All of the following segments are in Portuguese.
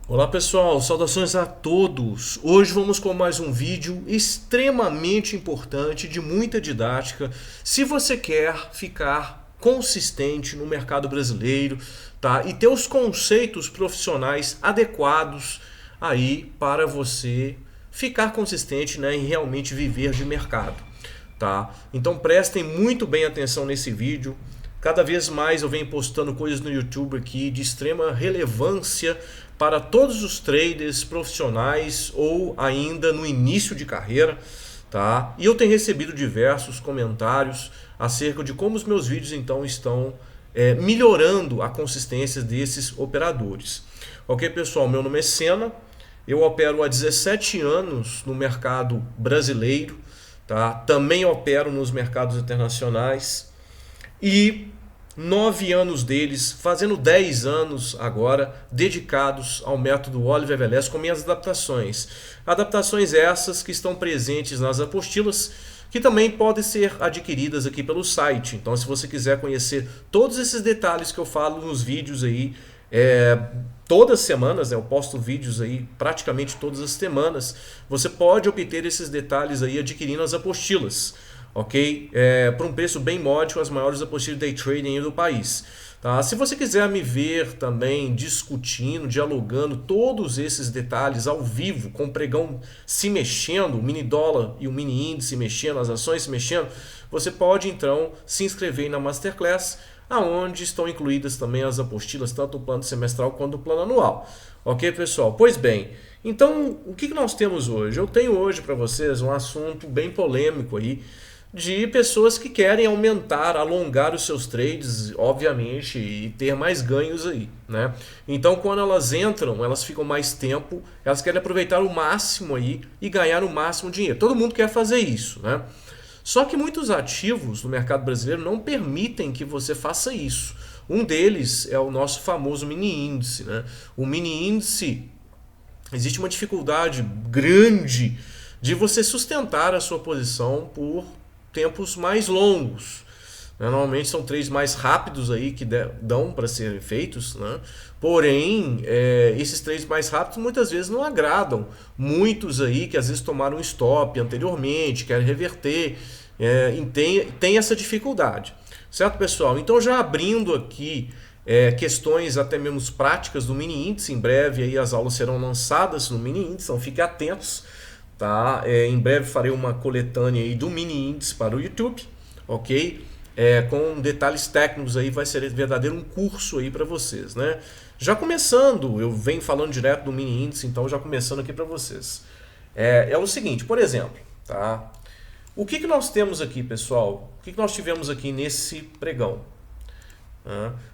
Olá pessoal, saudações a todos! Hoje vamos com mais um vídeo extremamente importante, de muita didática, se você quer ficar consistente no mercado brasileiro, tá? E ter os conceitos profissionais adequados aí para você ficar consistente, né, e realmente viver de mercado, tá? Então prestem muito bem atenção nesse vídeo. Cada vez mais eu venho postando coisas no YouTube aqui de extrema relevância para todos os traders profissionais ou ainda no início de carreira, tá? E eu tenho recebido diversos comentários acerca de como os meus vídeos então estão melhorando a consistência desses operadores. Ok, pessoal? Meu nome é Senna, eu opero há 17 anos no mercado brasileiro, tá? Também opero nos mercados internacionais. E 9 anos deles, fazendo 10 anos agora, dedicados ao método Oliver Velez com minhas adaptações. Adaptações essas que estão presentes nas apostilas, que também podem ser adquiridas aqui pelo site. Então, se você quiser conhecer todos esses detalhes que eu falo nos vídeos aí, todas as semanas, né, eu posto vídeos aí praticamente todas as semanas, você pode obter esses detalhes aí adquirindo as apostilas. Ok? Por um preço bem módico, as maiores apostilas de day trading do país. Tá? Se você quiser me ver também discutindo, dialogando todos esses detalhes ao vivo, com o pregão se mexendo, o mini dólar e o mini índice mexendo, as ações se mexendo, você pode então se inscrever na Masterclass, aonde estão incluídas também as apostilas, tanto o plano semestral quanto o plano anual. Ok, pessoal? Pois bem, então o que nós temos hoje? Eu tenho hoje para vocês um assunto bem polêmico aí, de pessoas que querem aumentar, alongar os seus trades, obviamente, e ter mais ganhos aí, né? Então, quando elas entram, elas ficam mais tempo, elas querem aproveitar o máximo aí e ganhar o máximo dinheiro. Todo mundo quer fazer isso, né? Só que muitos ativos no mercado brasileiro não permitem que você faça isso. Um deles é o nosso famoso mini índice, né? O mini índice, existe uma dificuldade grande de você sustentar a sua posição por tempos mais longos. Normalmente são trades mais rápidos aí que dão para serem feitos, né? Porém, esses trades mais rápidos muitas vezes não agradam muitos aí que às vezes tomaram stop anteriormente, querem reverter, tem essa dificuldade. Certo, pessoal? Então, já abrindo aqui questões até mesmo práticas do mini índice, em breve aí as aulas serão lançadas no mini índice, então fiquem atentos. Tá? Em breve farei uma coletânea aí do mini índice para o YouTube, ok? Com detalhes técnicos aí, vai ser verdadeiro um curso aí para vocês, né? Já começando, eu venho falando direto do mini índice, então já começando aqui para vocês. É o seguinte, por exemplo, tá? O que nós temos aqui, pessoal? O que nós tivemos aqui nesse pregão?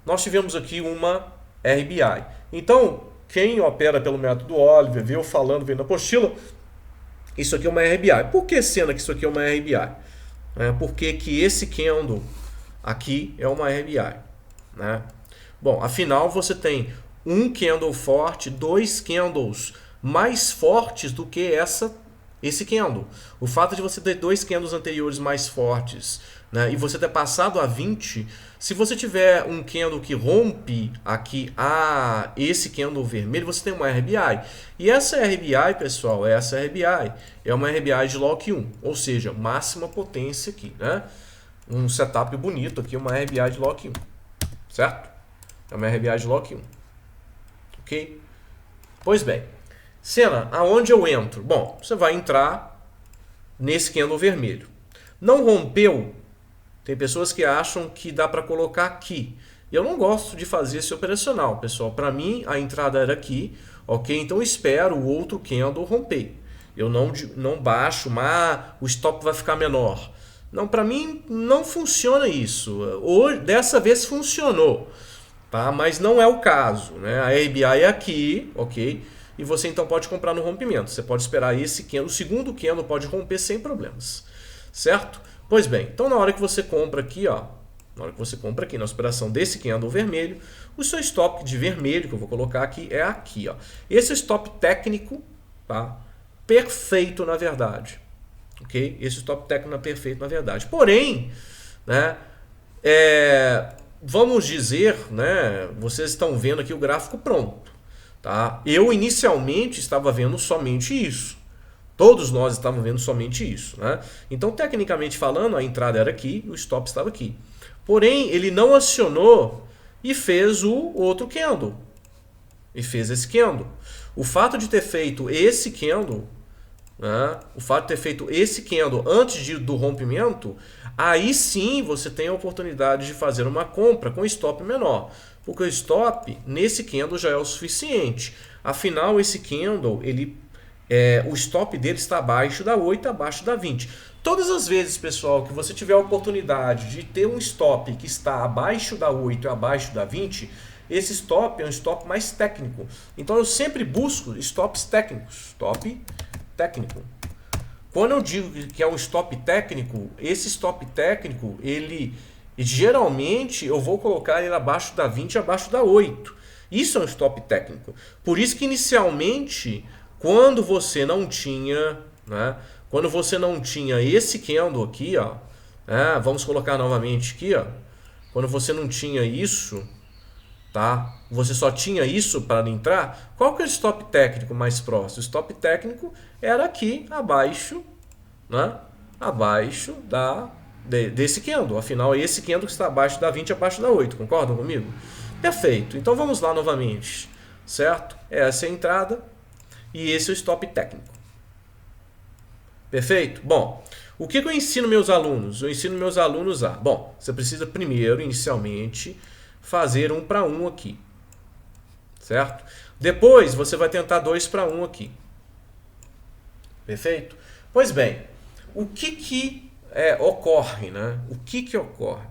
Nós tivemos aqui uma RBI. Então, quem opera pelo método Oliver, veio falando, veio na apostila, isso aqui é uma RBI. Por que, Senna, que isso aqui é uma RBI? Porque que esse candle aqui é uma RBI, né? Bom, afinal você tem um candle forte, dois candles mais fortes do que esse candle. O fato de você ter dois candles anteriores mais fortes, né, e você ter passado a 20, se você tiver um candle que rompe aqui esse candle vermelho, você tem uma RBI. E essa RBI, pessoal, essa RBI é uma RBI de Lock 1, ou seja, máxima potência aqui, né? Um setup bonito aqui, uma RBI de Lock 1, certo? É uma RBI de Lock 1, ok? Pois bem, Senna, aonde eu entro? Bom, você vai entrar nesse candle vermelho. Não rompeu? Tem pessoas que acham que dá para colocar aqui. Eu não gosto de fazer esse operacional, pessoal. Para mim, a entrada era aqui, ok? Então, eu espero o outro candle romper. Eu não baixo, mas o stop vai ficar menor. Não, para mim, não funciona isso. Hoje, dessa vez funcionou, tá? Mas não é o caso, né? A RBI é aqui, ok? E você então pode comprar no rompimento. Você pode esperar esse candle, o segundo candle pode romper sem problemas, certo? Pois bem, então na hora que você compra aqui, ó, na hora que você compra aqui na operação desse candle vermelho, o seu stop de vermelho que eu vou colocar aqui é aqui, ó. Esse stop técnico, tá? Perfeito na verdade, ok? Esse stop técnico é perfeito na verdade. Porém, né? Vamos dizer, né? Vocês estão vendo aqui o gráfico pronto. Tá? Eu inicialmente estava vendo somente isso. Todos nós estávamos vendo somente isso. Né? Então, tecnicamente falando, a entrada era aqui e o stop estava aqui. Porém, ele não acionou e fez o outro candle. E fez esse candle. O fato de ter feito esse candle, né? O fato de ter feito esse candle antes do rompimento, aí sim você tem a oportunidade de fazer uma compra com stop menor. Porque o stop nesse candle já é o suficiente. Afinal, esse candle, o stop dele está abaixo da 8, abaixo da 20. Todas as vezes, pessoal, que você tiver a oportunidade de ter um stop que está abaixo da 8 e abaixo da 20, esse stop é um stop mais técnico. Então eu sempre busco stops técnicos. Stop técnico. Quando eu digo que é um stop técnico, esse stop técnico, ele geralmente eu vou colocar ele abaixo da 20 e abaixo da 8. Isso é um stop técnico. Por isso que inicialmente, quando você não tinha, né, quando você não tinha esse candle aqui, ó, vamos colocar novamente aqui, ó, quando você não tinha isso, tá? Você só tinha isso para entrar. Qual que é o stop técnico mais próximo? O stop técnico era aqui abaixo, né? Abaixo desse candle. Afinal, é esse candle que está abaixo da 20 abaixo da 8. Concordam comigo? Perfeito. Então vamos lá novamente, certo? Essa é a entrada e esse é o stop técnico. Perfeito? Bom, o que eu ensino meus alunos? Eu ensino meus alunos bom, você precisa primeiro, inicialmente, fazer 1 para 1 aqui, certo? Depois você vai tentar 2 para 1 aqui. Perfeito? Pois bem, o que ocorre, né? O que ocorre?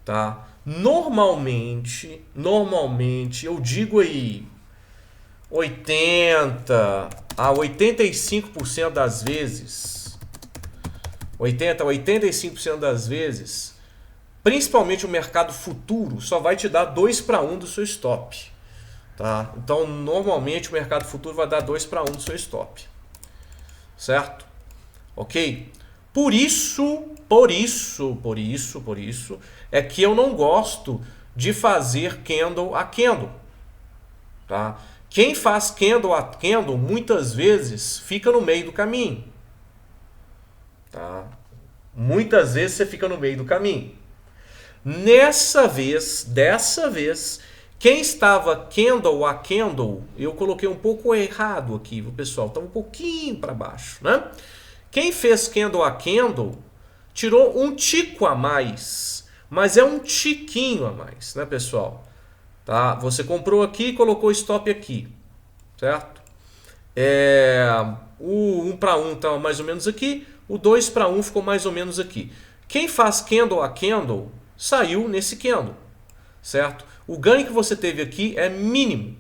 Tá? Normalmente, eu digo aí 80 a 85% das vezes, 80 a 85% das vezes, principalmente o mercado futuro, só vai te dar 2 para 1 do seu stop. Tá? Então, normalmente o mercado futuro vai dar 2 para 1 do seu stop. Certo? Ok? Por isso é que eu não gosto de fazer candle a candle. Tá? Quem faz candle a candle muitas vezes fica no meio do caminho. Tá? Muitas vezes você fica no meio do caminho. Dessa vez, quem estava candle a candle, eu coloquei um pouco errado aqui, pessoal, está um pouquinho para baixo, né? Quem fez candle a candle tirou um tico a mais, mas é um tiquinho a mais, né, pessoal? Tá? Você comprou aqui e colocou stop aqui, certo? O 1 para 1 está mais ou menos aqui, o 2 para 1 ficou mais ou menos aqui. Quem faz candle a candle saiu nesse candle, certo? O ganho que você teve aqui é mínimo.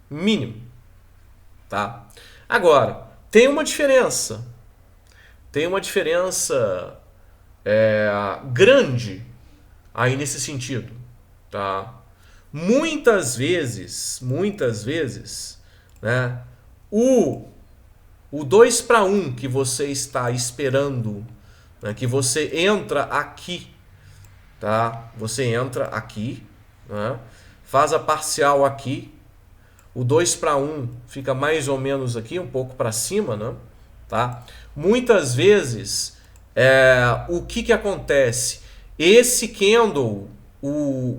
Mínimo. Tá? Agora, tem uma diferença. Tem uma diferença grande aí nesse sentido. Tá? Muitas vezes, né, o 2 para 1 que você está esperando, né, que você entra aqui, tá? Você entra aqui, né, faz a parcial aqui, o 2 para 1 fica mais ou menos aqui, um pouco para cima, né? Tá? Muitas vezes, o que acontece? Esse candle,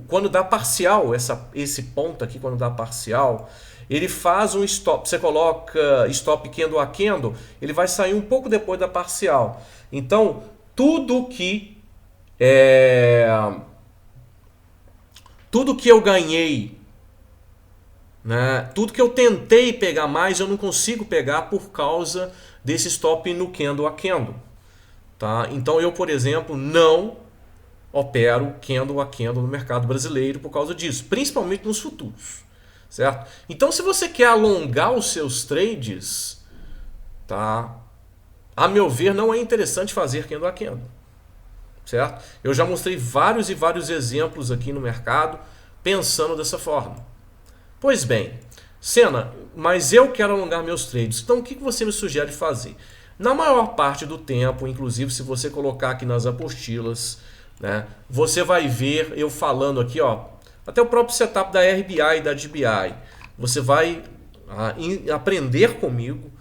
quando dá parcial, esse ponto aqui, quando dá parcial, ele faz um stop. Você coloca stop candle a candle, ele vai sair um pouco depois da parcial. Então, tudo que eu ganhei, né, tudo que eu tentei pegar mais, eu não consigo pegar por causa desse stop no candle a candle. Tá? Então, eu, por exemplo, não opero candle a candle no mercado brasileiro por causa disso, principalmente nos futuros. Certo? Então, se você quer alongar os seus trades, tá? A meu ver, não é interessante fazer candle a candle. Certo? Eu já mostrei vários e vários exemplos aqui no mercado pensando dessa forma. Pois bem, Sena, mas eu quero alongar meus trades. Então, o que você me sugere fazer? Na maior parte do tempo, inclusive se você colocar aqui nas apostilas, né, você vai ver eu falando aqui, ó, até o próprio setup da RBI e da DBI. você vai aprender comigo,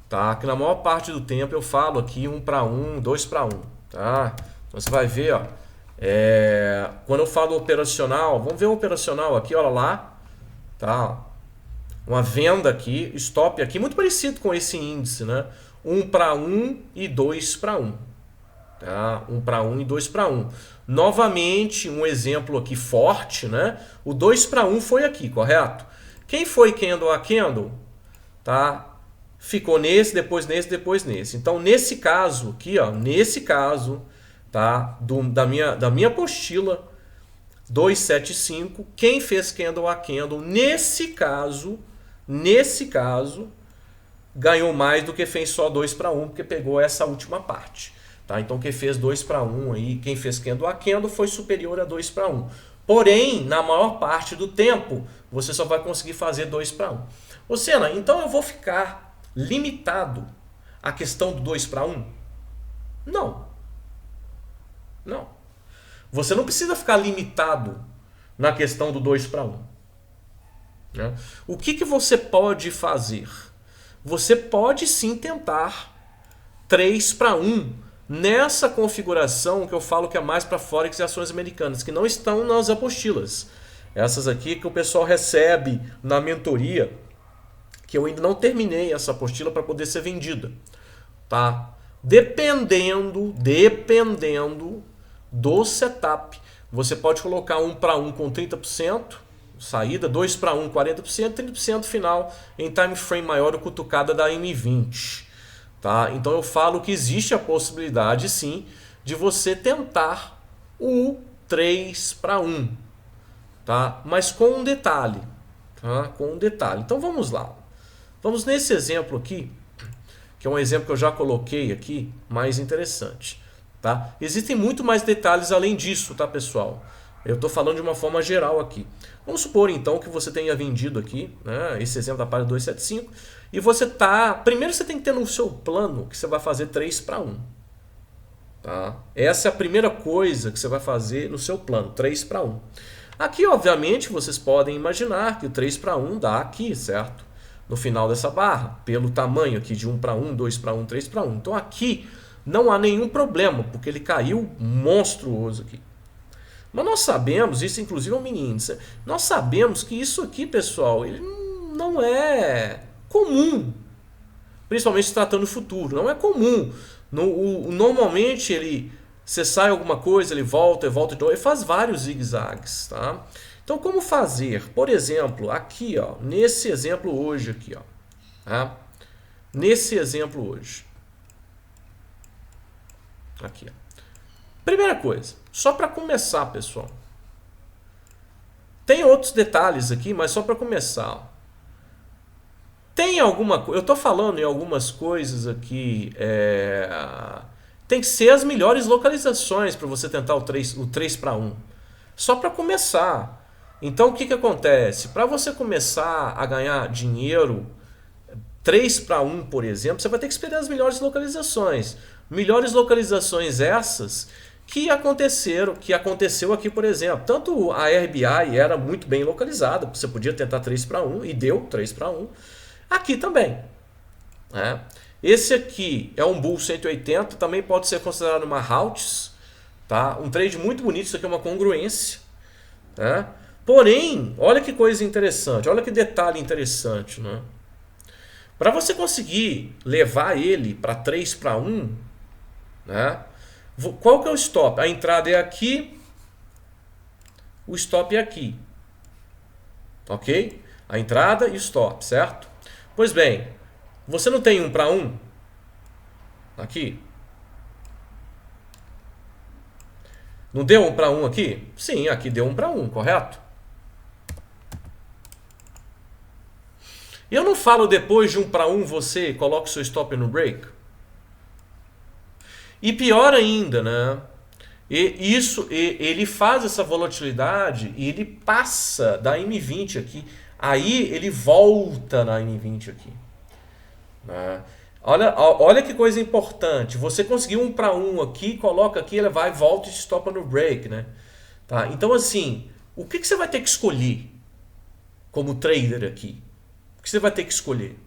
tá? Que na maior parte do tempo eu falo aqui 1 para 1, 2 para 1, tá? Então você vai ver, ó, quando eu falo operacional, vamos ver o operacional aqui, olha lá, tá? Uma venda aqui, stop aqui, muito parecido com esse índice, né? 1 para 1 e 2 para 1. Tá? 1 para 1 e 2 para 1. Novamente, um exemplo aqui forte, né? O 2 para 1 foi aqui, correto? Quem foi candle a candle? Tá? Ficou nesse, depois nesse, depois nesse. Então, nesse caso aqui, ó, nesse caso, tá? Da minha apostila 275, quem fez candle a candle, nesse caso, ganhou mais do que fez só 2 para 1, porque pegou essa última parte. Tá? Então quem fez 2 para 1 aí, quem fez candle a candle foi superior a 2 para 1. Porém, na maior parte do tempo, você só vai conseguir fazer 2 para 1. Ô Senna, então eu vou ficar limitado à questão do 2 para 1? Não. Não. Você não precisa ficar limitado na questão do 2 para 1. Né? O que você pode fazer? Você pode sim tentar 3 para 1 nessa configuração que eu falo que é mais para Forex e ações americanas, que não estão nas apostilas. Essas aqui que o pessoal recebe na mentoria, que eu ainda não terminei essa apostila para poder ser vendida. Tá? Dependendo do setup, você pode colocar 1 para 1 com 30%, saída, 2 para 1, 40%, 30% final em time frame maior ou cutucada da M20. Tá? Então eu falo que existe a possibilidade sim de você tentar o 3 para 1. Tá? Mas com um detalhe. Tá? Com um detalhe. Então vamos lá. Vamos nesse exemplo aqui, que é um exemplo que eu já coloquei aqui, mais interessante. Tá? Existem muito mais detalhes além disso, tá, pessoal? Eu estou falando de uma forma geral aqui. Vamos supor então que você tenha vendido aqui, né, esse exemplo da página 275, e você tá. Primeiro você tem que ter no seu plano que você vai fazer 3 para 1. Tá? Essa é a primeira coisa que você vai fazer no seu plano, 3 para 1. Aqui, obviamente, vocês podem imaginar que o 3 para 1 dá aqui, certo? No final dessa barra, pelo tamanho aqui de 1 para 1, 2 para 1, 3 para 1. Então aqui não há nenhum problema, porque ele caiu monstruoso aqui. Mas nós sabemos, isso inclusive é um mini índice, nós sabemos que isso aqui, pessoal, ele não é comum, principalmente se tratando do futuro, não é comum. Normalmente você sai alguma coisa, ele volta de novo, ele faz vários zigue-zagues, tá? Então como fazer? Por exemplo, aqui, ó, nesse exemplo hoje aqui, ó, tá? Nesse exemplo hoje. Aqui, ó. Primeira coisa, só para começar, pessoal. Tem outros detalhes aqui, mas só para começar. Ó. Tem alguma coisa, eu estou falando em algumas coisas aqui, tem que ser as melhores localizações para você tentar o 3 para 1. Só para começar. Então o que acontece? Para você começar a ganhar dinheiro, 3 para 1, por exemplo, você vai ter que esperar as melhores localizações. Melhores localizações essas que aconteceu aqui, por exemplo. Tanto a RBI era muito bem localizada, você podia tentar 3 para 1 e deu 3 para 1. Aqui também. Né? Esse aqui é um Bull 180, também pode ser considerado uma Halts. Tá? Um trade muito bonito, isso aqui é uma congruência. Né? Porém, olha que coisa interessante, olha que detalhe interessante. Né? Para você conseguir levar ele para 3 para 1, né? Qual que é o stop? A entrada é aqui, o stop é aqui. Ok? A entrada e o stop, certo? Pois bem, você não tem 1 para 1? Aqui? Não deu 1 para 1 aqui? Sim, aqui deu 1 para 1, correto? Eu não falo depois de 1 para 1 você coloca o seu stop no break? E pior ainda, né? Ele faz essa volatilidade e ele passa da M20 aqui. Aí ele volta na M20 aqui. Né? Olha que coisa importante. Você conseguiu 1 para 1 aqui, coloca aqui, ele vai, volta e te stopa no break. Né? Tá? Então assim, o que você vai ter que escolher como trader aqui? O que você vai ter que escolher?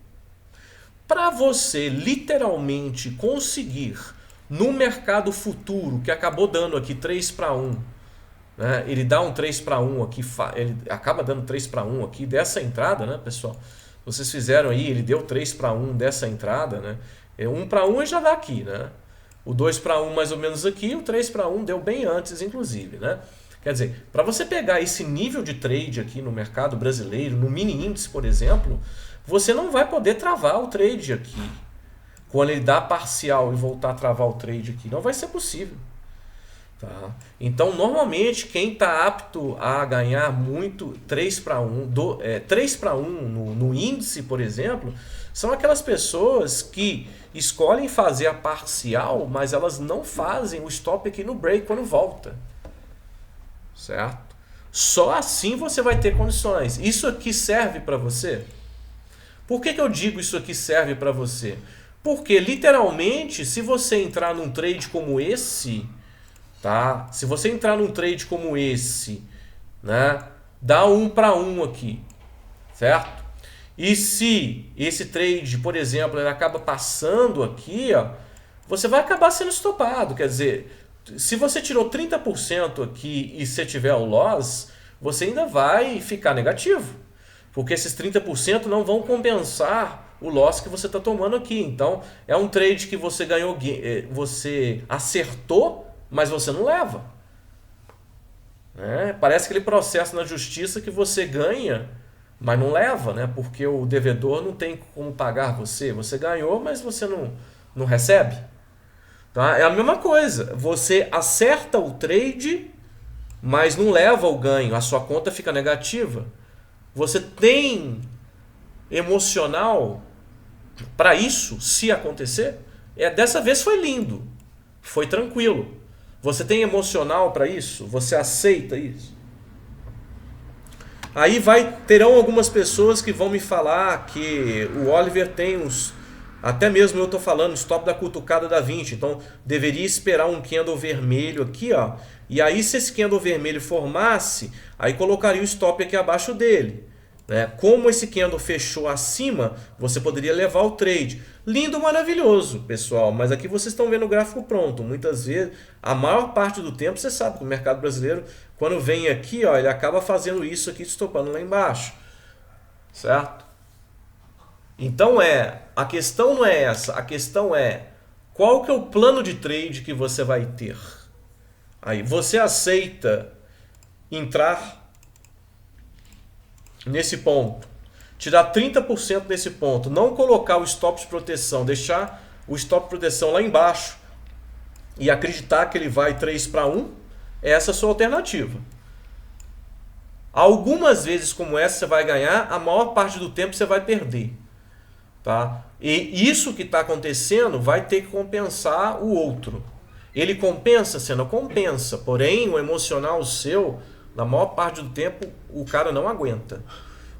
Para você literalmente conseguir no mercado futuro, que acabou dando aqui 3-1, né? Ele dá um 3-1 aqui, ele acaba dando 3-1 aqui dessa entrada, né, pessoal? Vocês fizeram aí, ele deu 3-1 dessa entrada, né? 1-1 já dá aqui, né? O 2-1 mais ou menos aqui, o 3-1 deu bem antes, inclusive, né? Quer dizer, para você pegar esse nível de trade aqui no mercado brasileiro, no mini índice, por exemplo, você não vai poder travar o trade aqui. Quando ele dá parcial e voltar a travar o trade aqui, não vai ser possível. Tá? Então, normalmente, quem está apto a ganhar muito 3-1, 3-1 no índice, por exemplo, são aquelas pessoas que escolhem fazer a parcial, mas elas não fazem o stop aqui no break quando volta. Certo? Só assim você vai ter condições. Isso aqui serve para você? Por que eu digo isso aqui serve para você? Porque, literalmente, se você entrar num trade como esse, tá? Se você entrar num trade como esse, né? Dá 1-1 aqui, certo? E se esse trade, por exemplo, ele acaba passando aqui, ó, você vai acabar sendo estopado. Quer dizer, se você tirou 30% aqui e você tiver o loss, você ainda vai ficar negativo. Porque esses 30% não vão compensar o loss que você está tomando aqui. Então, é um trade que você ganhou, você acertou, mas você não leva. Parece aquele processo na justiça que você ganha, mas não leva, né? Porque o devedor não tem como pagar você. Você ganhou, mas você não recebe. Tá? É a mesma coisa. Você acerta o trade, mas não leva o ganho. A sua conta fica negativa. Você tem emocional para isso, se acontecer? Dessa vez foi lindo. Foi tranquilo. Você tem emocional para isso? Você aceita isso? Aí terão algumas pessoas que vão me falar que o Oliver tem uns... Até mesmo eu estou falando stop da cutucada da 20. Então deveria esperar um candle vermelho aqui, ó. E aí se esse candle vermelho formasse, aí colocaria o stop aqui abaixo dele. Né? Como esse candle fechou acima, você poderia levar o trade. Lindo, maravilhoso, pessoal. Mas aqui vocês estão vendo o gráfico pronto. Muitas vezes, a maior parte do tempo, você sabe que o mercado brasileiro, quando vem aqui, ó, ele acaba fazendo isso aqui, estopando lá embaixo. Certo? Então a questão não é essa. A questão é qual que é o plano de trade que você vai ter. Aí você aceita entrar nesse ponto, tirar 30% desse ponto, não colocar o stop de proteção, deixar o stop de proteção lá embaixo e acreditar que ele vai 3-1, essa é a sua alternativa. Algumas vezes como essa você vai ganhar, a maior parte do tempo você vai perder. Tá? E isso que está acontecendo vai ter que compensar o outro. Ele compensa? Você não compensa, porém o emocional seu, na maior parte do tempo, o cara não aguenta.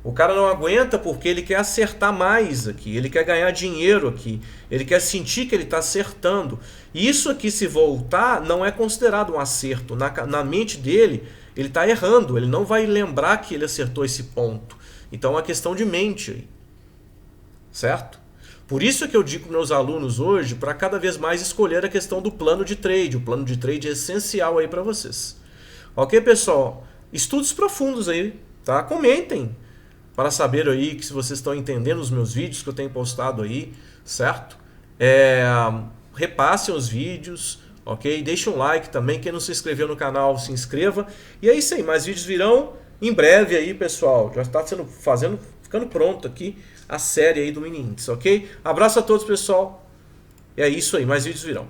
O cara não aguenta porque ele quer acertar mais aqui, ele quer ganhar dinheiro aqui, ele quer sentir que ele está acertando. E isso aqui, se voltar, não é considerado um acerto. Na mente dele, ele está errando, ele não vai lembrar que ele acertou esse ponto. Então é uma questão de mente aí. Certo? Por isso que eu digo para meus alunos hoje para cada vez mais escolher a questão do plano de trade. O plano de trade é essencial aí para vocês. Ok, pessoal? Estudos profundos aí, tá? Comentem para saber aí que se vocês estão entendendo os meus vídeos que eu tenho postado aí, certo? Repassem os vídeos, ok? Deixe um like também. Quem não se inscreveu no canal, se inscreva. E é isso aí, mais vídeos virão em breve aí, pessoal. Já está ficando pronto aqui a série aí do mini índice, ok? Abraço a todos, pessoal. E é isso aí, mais vídeos virão.